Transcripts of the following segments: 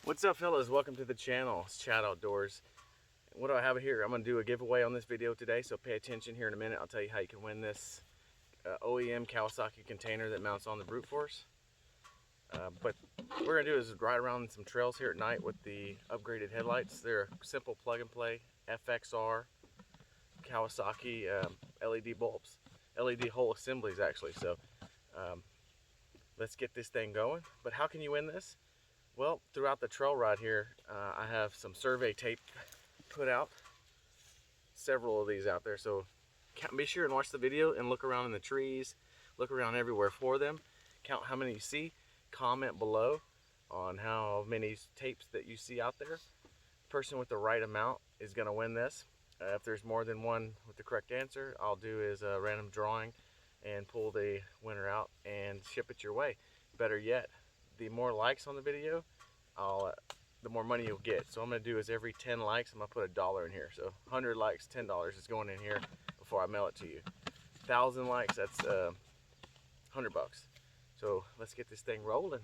What's up, fellas? Welcome to the channel. It's Chad Outdoors. What do I have here? I'm going to do a giveaway on this video today, so pay attention here in a minute. I'll tell you how you can win this OEM Kawasaki container that mounts on the brute force. But what we're going to do is ride around some trails here at night with the upgraded headlights. They're simple plug and play FXR Kawasaki LED bulbs, LED whole assemblies actually. So let's get this thing going. But how can you win this? Well, throughout the trail ride here, I have some survey tape put out, several of these out there, so be sure and watch the video and look around in the trees, look around everywhere for them, count how many you see, comment below on how many tapes that you see out there. The person with the right amount is going to win this. If there's more than one with the correct answer, I'll do is a random drawing and pull the winner out and ship it your way. Better yet, the more likes on the video, the more money you'll get. So what I'm going to do is every 10 likes, I'm going to put $1 in here. So 100 likes, $10 is going in here before I mail it to you. 1,000 likes, that's $100. So let's get this thing rolling.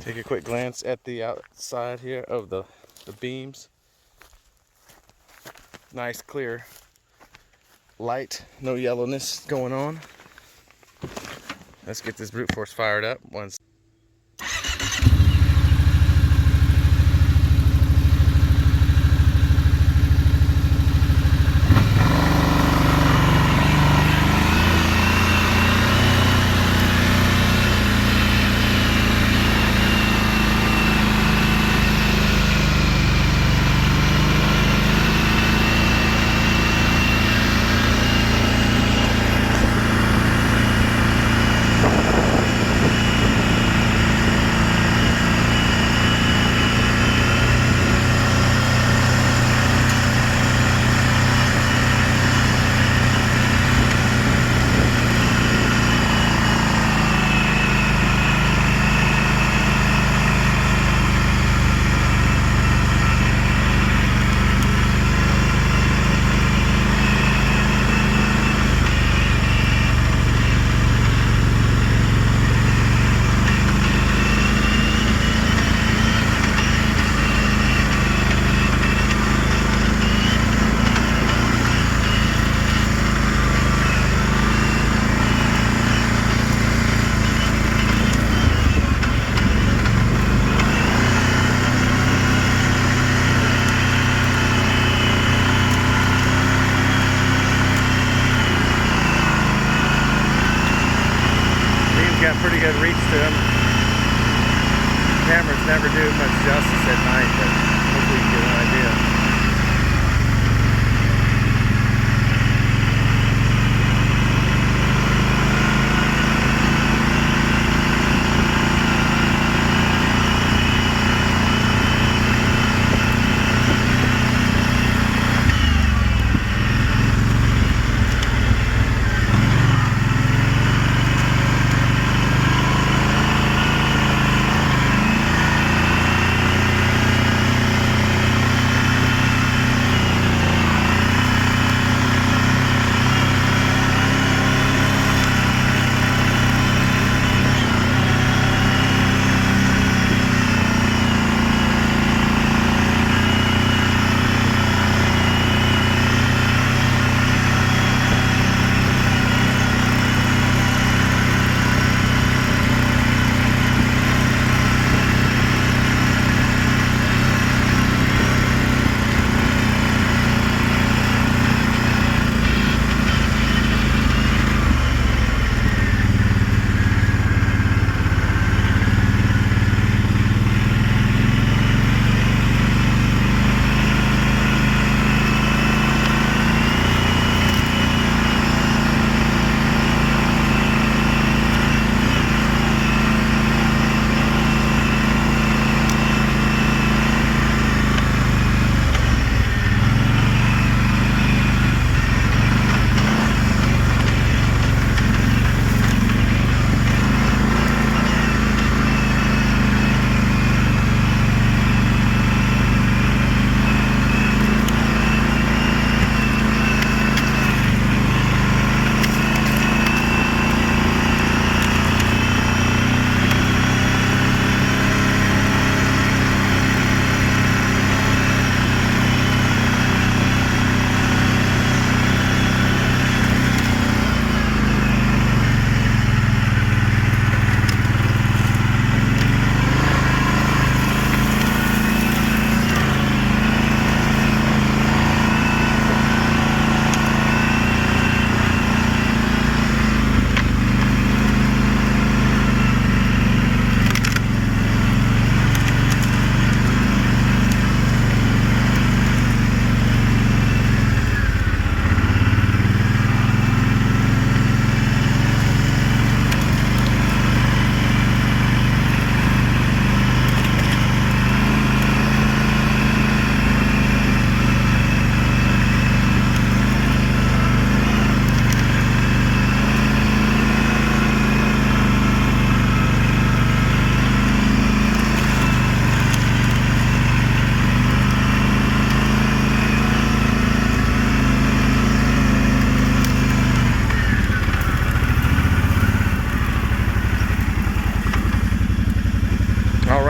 Take a quick glance at the outside here of the beams. Nice clear light, no yellowness going on. Let's get this brute force fired up once. Got pretty good reach to them. Cameras never do much justice at night, but hopefully you get an idea.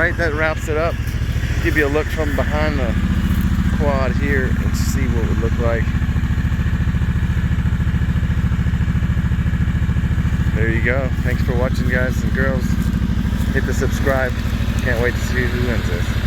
right, that wraps it up. Give you a look from behind the quad here and see what it would look like. There you go. Thanks for watching, guys and girls. Hit the subscribe. Can't wait to see who wins this.